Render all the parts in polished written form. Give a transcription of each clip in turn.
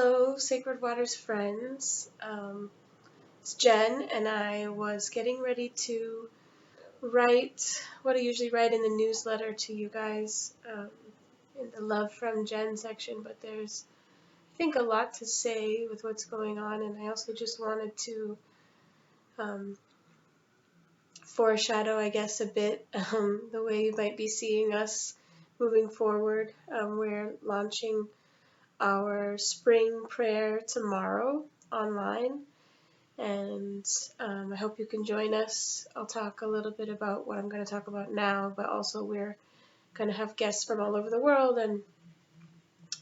Hello, Sacred Waters friends. It's Jen, and I was getting ready to write what I usually write in the newsletter to you guys in the Love from Jen section, but there's, I think, a lot to say with what's going on, and I also just wanted to um, foreshadow, I guess, a bit the way you might be seeing us moving forward. We're launching our spring prayer tomorrow online, and I hope you can join us. I'll talk a little bit about what I'm going to talk about now, but also we're going to have guests from all over the world, and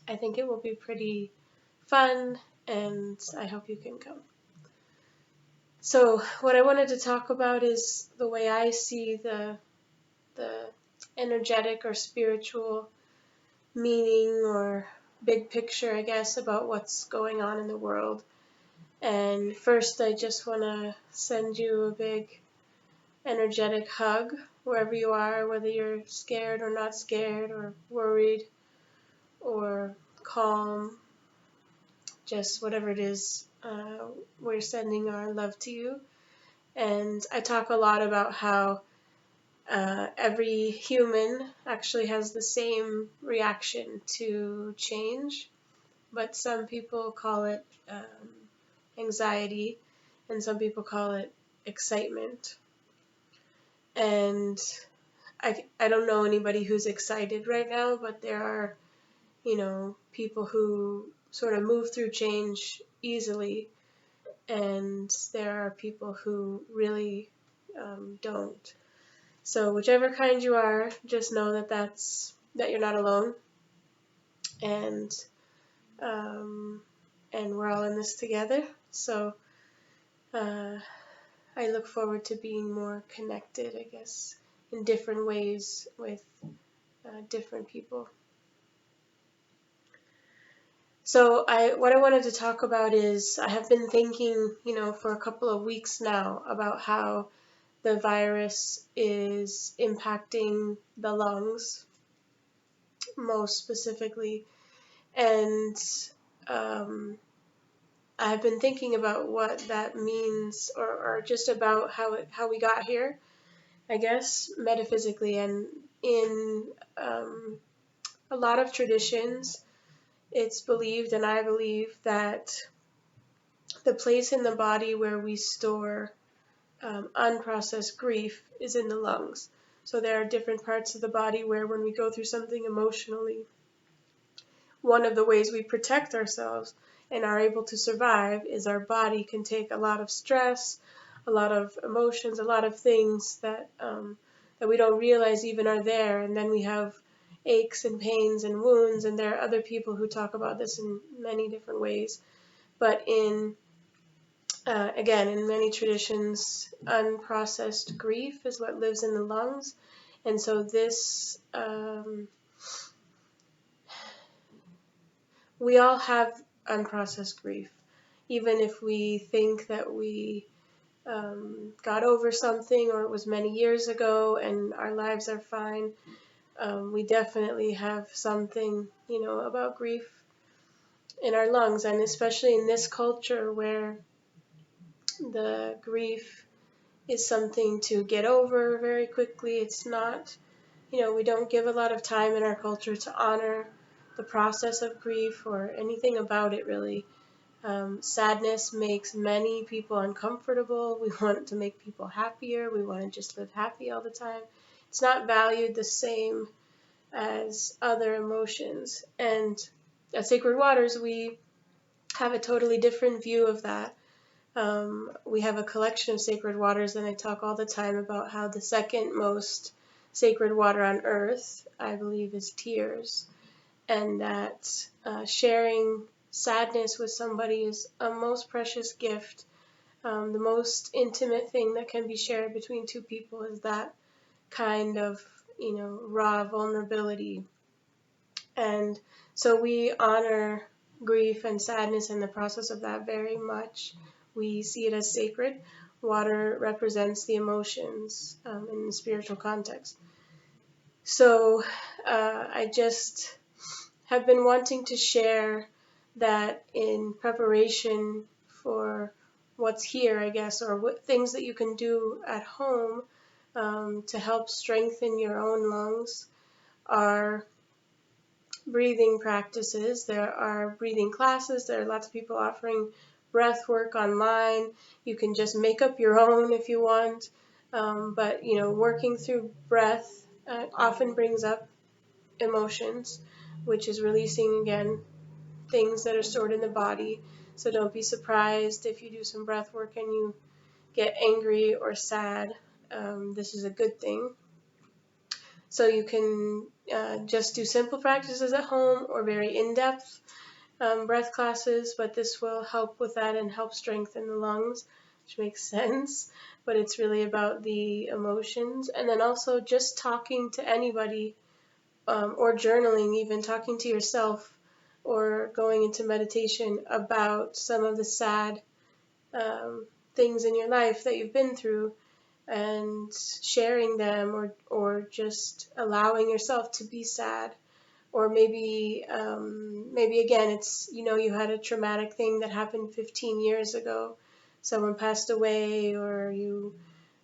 I think it will be pretty fun, and I hope you can come. So what I wanted to talk about is the way I see the energetic or spiritual meaning or big picture, I guess, about what's going on in the world. And first, I just want to send you a big energetic hug wherever you are, whether you're scared or not scared or worried or calm, just whatever it is, we're sending our love to you. And I talk a lot about how every human actually has the same reaction to change, but some people call it anxiety, and some people call it excitement. And I don't know anybody who's excited right now, but there are, people who sort of move through change easily, and there are people who really don't. So whichever kind you are, just know that you're not alone, and we're all in this together. So I look forward to being more connected, I guess, in different ways with different people. So what I wanted to talk about is I have been thinking, for a couple of weeks now about how the virus is impacting the lungs, most specifically. And I've been thinking about what that means, or just about how we got here, I guess, metaphysically. And in a lot of traditions, it's believed, and I believe, that the place in the body where we store unprocessed grief is in the lungs. So there are different parts of the body where, when we go through something emotionally, one of the ways we protect ourselves and are able to survive is our body can take a lot of stress, a lot of emotions, a lot of things that we don't realize even are there, and then we have aches and pains and wounds. And there are other people who talk about this in many different ways, but again, in many traditions, unprocessed grief is what lives in the lungs. And so this we all have unprocessed grief, even if we think that we got over something, or it was many years ago and our lives are fine. We definitely have something, about grief in our lungs, and especially in this culture where the grief is something to get over very quickly. It's not, we don't give a lot of time in our culture to honor the process of grief or anything about it, really. Sadness makes many people uncomfortable. We want to make people happier. We want to just live happy all the time. It's not valued the same as other emotions. And at Sacred Waters, we have a totally different view of that. We have a collection of sacred waters, and I talk all the time about how the second most sacred water on earth, I believe, is tears. And that sharing sadness with somebody is a most precious gift. The most intimate thing that can be shared between two people is that kind of, raw vulnerability. And so we honor grief and sadness and the process of that very much. We see it as sacred. Water represents the emotions in the spiritual context. So I just have been wanting to share that in preparation for what's here, I guess, or what things that you can do at home to help strengthen your own lungs are breathing practices. There are breathing classes. There are lots of people offering breath work online. You can just make up your own if you want. But working through breath often brings up emotions, which is releasing again things that are stored in the body. So don't be surprised if you do some breath work and you get angry or sad. This is a good thing. So you can just do simple practices at home or very in-depth breath classes, but this will help with that and help strengthen the lungs, which makes sense. But it's really about the emotions. And then also just talking to anybody or journaling, even talking to yourself or going into meditation about some of the sad things in your life that you've been through and sharing them, or just allowing yourself to be sad. Or maybe again, it's you had a traumatic thing that happened 15 years ago, someone passed away, or you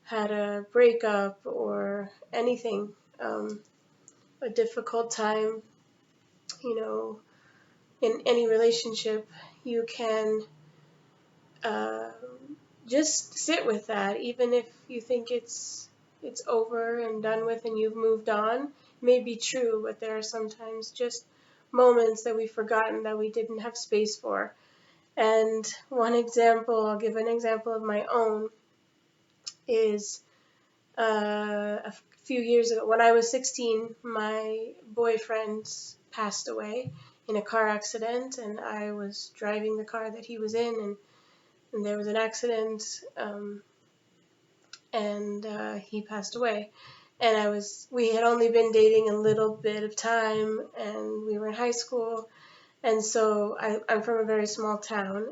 had a breakup or anything, a difficult time, in any relationship. You can uh, just sit with that, even if you think it's over and done with and you've moved on. It may be true, but there are sometimes just moments that we've forgotten that we didn't have space for. And I'll give an example of my own, is a few years ago, when I was 16, my boyfriend passed away in a car accident, and I was driving the car that he was in, and there was an accident, and he passed away. And we had only been dating a little bit of time, and we were in high school, and so I'm from a very small town,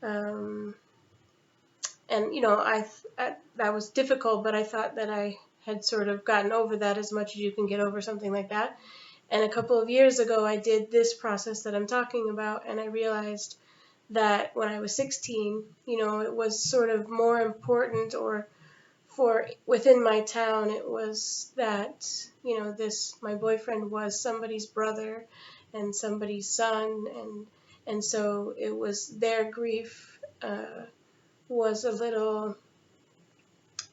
um, and that was difficult, but I thought that I had sort of gotten over that as much as you can get over something like that. And a couple of years ago, I did this process that I'm talking about, and I realized that when I was 16, it was sort of more important, or for within my town, it was that, my boyfriend was somebody's brother and somebody's son, and so it was their grief was a little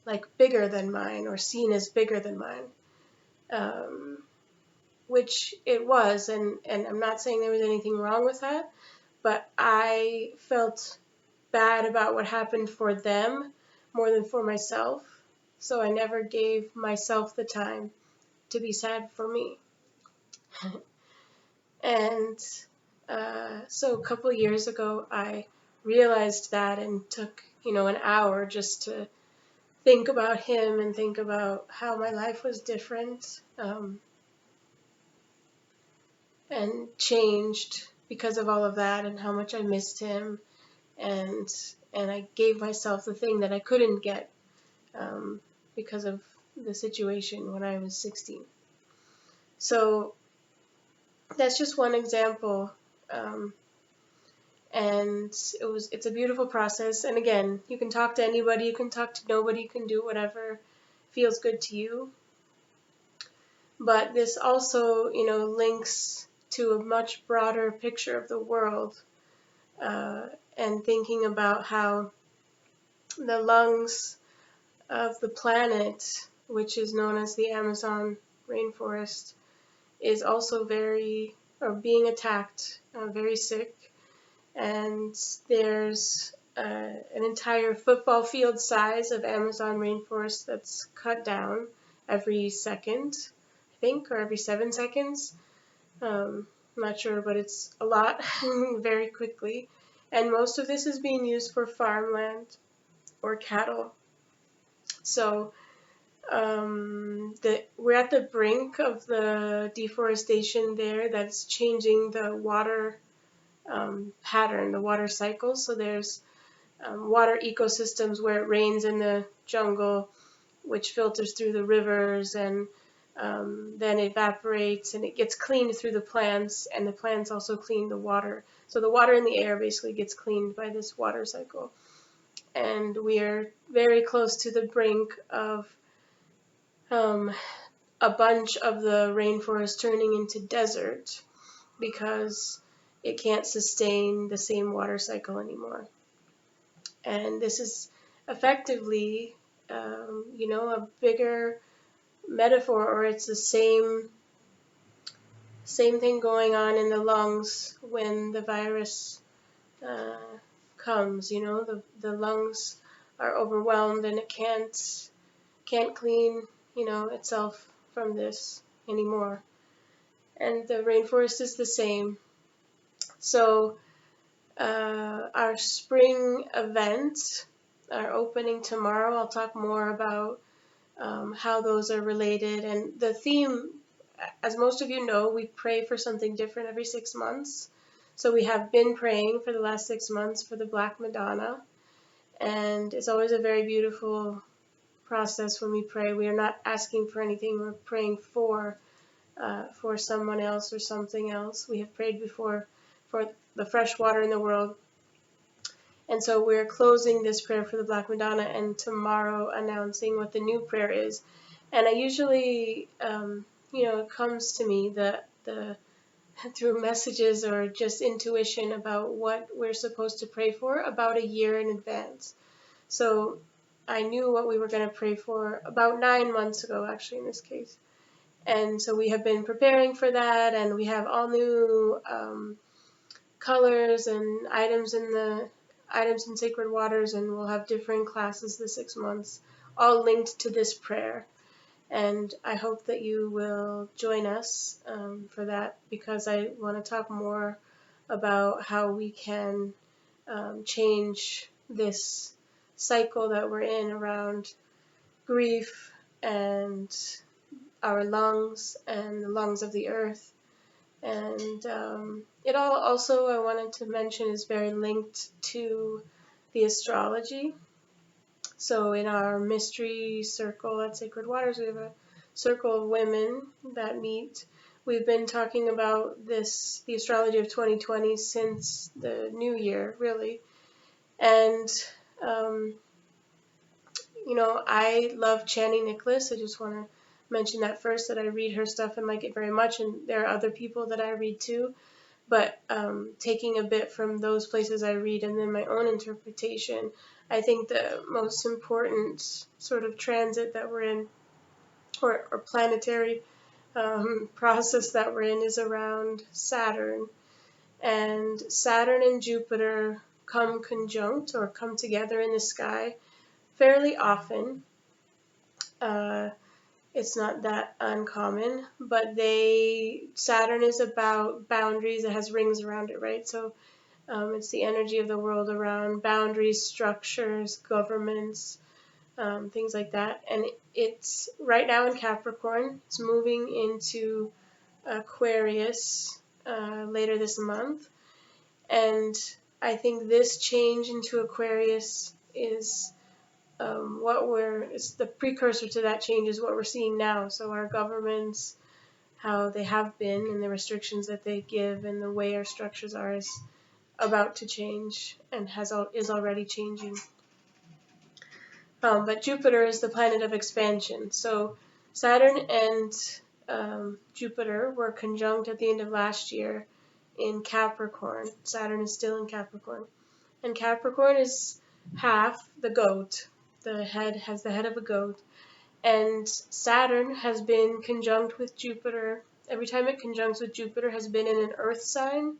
like bigger than mine, or seen as bigger than mine, um, which it was, and I'm not saying there was anything wrong with that, but I felt bad about what happened for them more than for myself. So I never gave myself the time to be sad for me. And so a couple of years ago, I realized that and took, an hour just to think about him and think about how my life was different, and changed because of all of that, and how much I missed him. And I gave myself the thing that I couldn't get, because of the situation when I was 16. So that's just one example, and it's a beautiful process. And again, you can talk to anybody, you can talk to nobody, you can do whatever feels good to you. But this also, links to a much broader picture of the world, and thinking about how the lungs of the planet, which is known as the Amazon rainforest, is also being attacked, very sick. And there's an entire football field size of Amazon rainforest that's cut down every second, I think, or every 7 seconds. I'm not sure, but it's a lot very quickly. And most of this is being used for farmland or cattle. So we're at the brink of the deforestation there that's changing the water pattern, the water cycle. So there's water ecosystems where it rains in the jungle, which filters through the rivers, and then evaporates and it gets cleaned through the plants, and the plants also clean the water. So the water in the air basically gets cleaned by this water cycle. And we are very close to the brink of um, a bunch of the rainforest turning into desert because it can't sustain the same water cycle anymore. And this is effectively, a bigger metaphor, or it's the same thing going on in the lungs when the virus uh, comes. The lungs are overwhelmed and it can't clean, itself from this anymore. And the rainforest is the same. So our spring events are opening tomorrow. I'll talk more about how those are related. And the theme, as most of you know, we pray for something different every 6 months. So we have been praying for the last 6 months for the Black Madonna. And it's always a very beautiful process when we pray. We are not asking for anything, we're praying for someone else or something else. We have prayed before for the fresh water in the world. And so we're closing this prayer for the Black Madonna and tomorrow announcing what the new prayer is. And I usually, it comes to me that through messages or just intuition about what we're supposed to pray for about a year in advance. So I knew what we were going to pray for about 9 months ago, actually, in this case. And so we have been preparing for that, and we have all new colors and items in Sacred Waters, and we'll have different classes the 6 months, all linked to this prayer. And I hope that you will join us for that, because I want to talk more about how we can change this cycle that we're in around grief and our lungs and the lungs of the earth. And it all also, I wanted to mention, is very linked to the astrology. So in our mystery circle at Sacred Waters, we have a circle of women that meet. We've been talking about the astrology of 2020 since the new year, really. And, I love Chani Nicholas. I just want to mention that first, that I read her stuff and like it very much. And there are other people that I read too. But taking a bit from those places I read and then my own interpretation, I think the most important sort of transit that we're in, or planetary process that we're in, is around Saturn. And Saturn and Jupiter come conjunct or come together in the sky fairly often. It's not that uncommon, but Saturn is about boundaries. It has rings around it, right? So it's the energy of the world around boundaries, structures, governments, things like that. And it's right now in Capricorn. It's moving into Aquarius later this month. And I think this change into Aquarius is it's the precursor to that change is what we're seeing now. So our governments, how they have been, and the restrictions that they give, and the way our structures are, is about to change and is already changing. But Jupiter is the planet of expansion. So Saturn and Jupiter were conjunct at the end of last year in Capricorn. Saturn is still in Capricorn. And Capricorn is half the goat. The head has the head of a goat. And Saturn has been conjunct with Jupiter. Every time it conjuncts with Jupiter, has been in an earth sign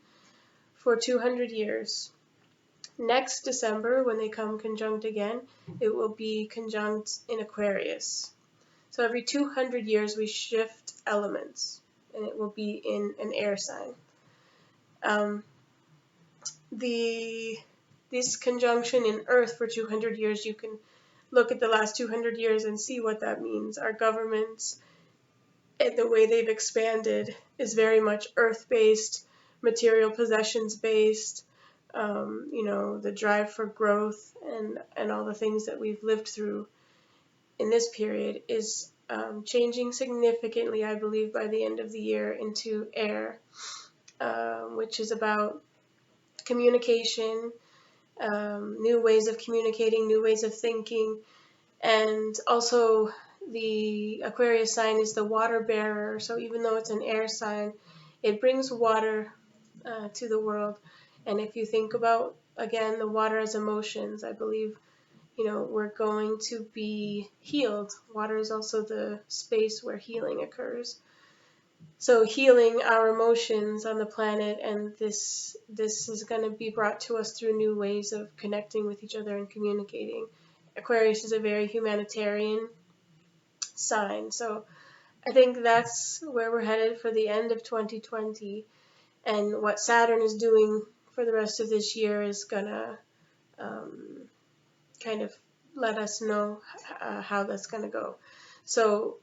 for 200 years. Next December, when they come conjunct again, it will be conjunct in Aquarius. So every 200 years we shift elements, and it will be in an air sign. This conjunction in Earth for 200 years, you can look at the last 200 years and see what that means. Our governments and the way they've expanded is very much Earth-based, material possessions-based. The drive for growth and all the things that we've lived through in this period is changing significantly, I believe, by the end of the year into air, which is about communication, new ways of communicating, new ways of thinking, and also the Aquarius sign is the water bearer. So even though it's an air sign, it brings water to the world. And if you think about, again, the water as emotions, I believe, we're going to be healed. Water is also the space where healing occurs. So healing our emotions on the planet, and this is going to be brought to us through new ways of connecting with each other and communicating. Aquarius is a very humanitarian sign, so I think that's where we're headed for the end of 2020, and what Saturn is doing for the rest of this year is gonna kind of let us know how that's gonna go. So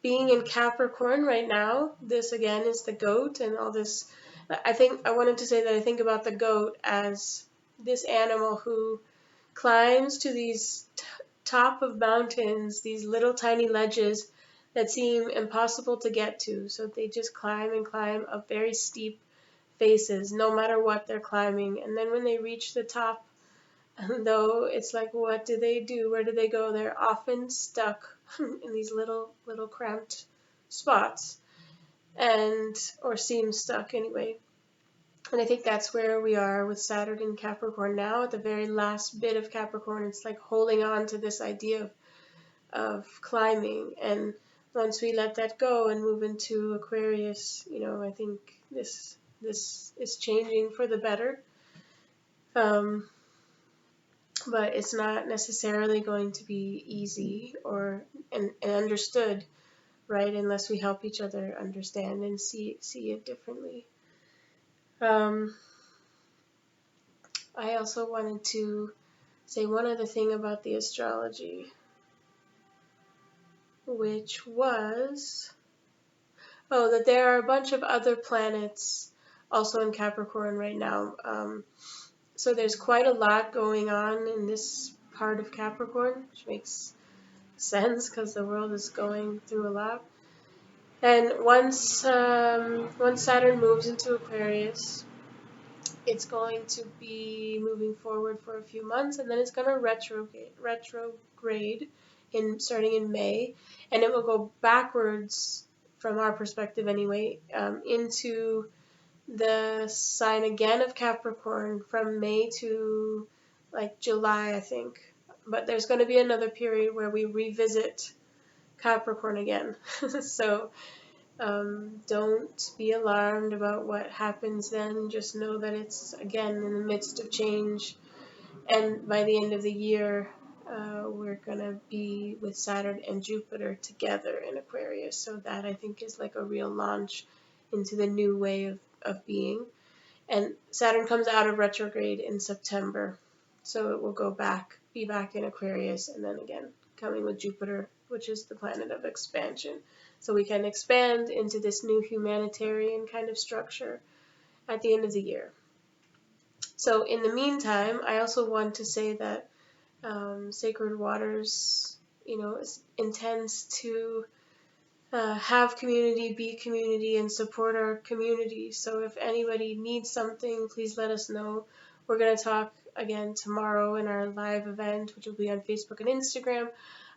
being in Capricorn right now, this again is the goat and all this. I wanted to say that I think about the goat as this animal who climbs to these top of mountains, these little tiny ledges that seem impossible to get to. So they just climb and climb up very steep faces, no matter what they're climbing. And then when they reach the top, though, it's like, what do they do? Where do they go? They're often stuck in these little cramped spots, and or seem stuck anyway. And I think that's where we are with Saturn in Capricorn now, at the very last bit of Capricorn. It's like holding on to this idea of climbing. And once we let that go and move into Aquarius, I think this is changing for the better. But it's not necessarily going to be easy and understood, right? Unless we help each other understand and see it differently. I also wanted to say one other thing about the astrology, which was, that there are a bunch of other planets also in Capricorn right now. So there's quite a lot going on in this part of Capricorn, which makes sense because the world is going through a lot. And once Saturn moves into Aquarius, it's going to be moving forward for a few months, and then it's going to retrograde starting in May, and it will go backwards from our perspective anyway, into the sign again of Capricorn from May to like July, I think. But there's going to be another period where we revisit Capricorn again. So don't be alarmed about what happens then. Just know that it's, again, in the midst of change. And by the end of the year, we're going to be with Saturn and Jupiter together in Aquarius. So that, I think, is like a real launch into the new way of being. And Saturn comes out of retrograde in September. So it will be back in Aquarius, and then again coming with Jupiter, which is the planet of expansion. So we can expand into this new humanitarian kind of structure at the end of the year. So in the meantime, I also want to say that Sacred Waters, intends to have community, be community, and support our community. So if anybody needs something, please let us know. We're going to talk again tomorrow in our live event, which will be on Facebook and Instagram,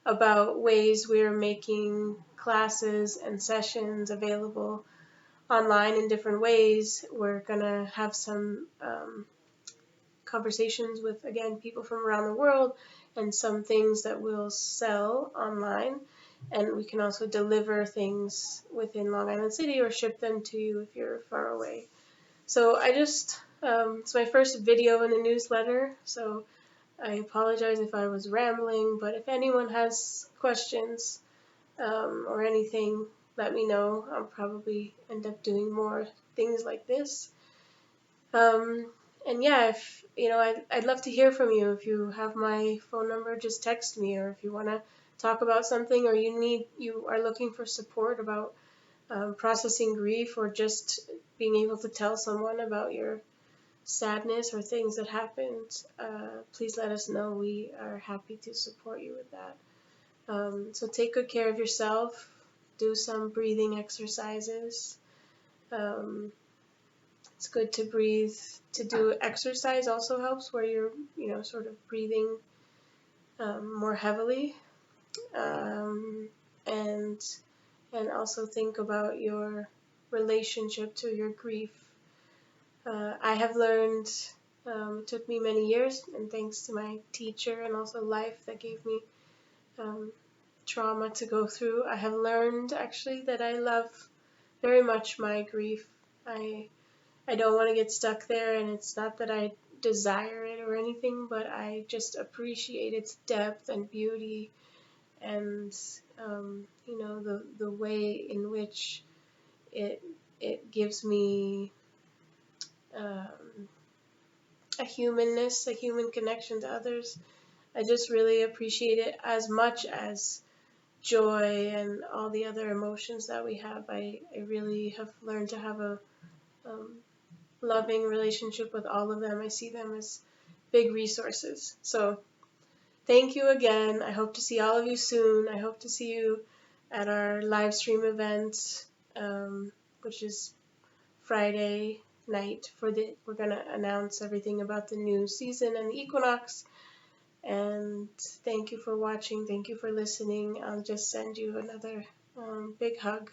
about ways we're making classes and sessions available online in different ways. We're going to have some conversations with, again, people from around the world, and some things that we'll sell online. And we can also deliver things within Long Island City or ship them to you if you're far away. So it's my first video in the newsletter, so I apologize if I was rambling, but if anyone has questions or anything, let me know. I'll probably end up doing more things like this. And yeah, if I'd love to hear from you. If you have my phone number, just text me, or if you want to talk about something, or you are looking for support about processing grief, or just being able to tell someone about your sadness or things that happened, please let us know. We are happy to support you with that. So take good care of yourself. Do some breathing exercises. Um, it's good to breathe. To do exercise also helps, where you're, sort of breathing more heavily, um, and also think about your relationship to your grief. I have learned. It took me many years, and thanks to my teacher and also life that gave me um, trauma to go through, I have learned actually that I love very much my grief. I don't want to get stuck there, and it's not that I desire it or anything, but I just appreciate its depth and beauty, and the way in which it it gives me um, a humanness, a human connection to others. I just really appreciate it as much as joy and all the other emotions that we have. I really have learned to have a um, loving relationship with all of them. I see them as big resources. So thank you again. I hope to see all of you soon. I hope to see you at our live stream event, which is Friday night. We're gonna announce everything about the new season and the Equinox. And thank you for watching. Thank you for listening. I'll just send you another big hug.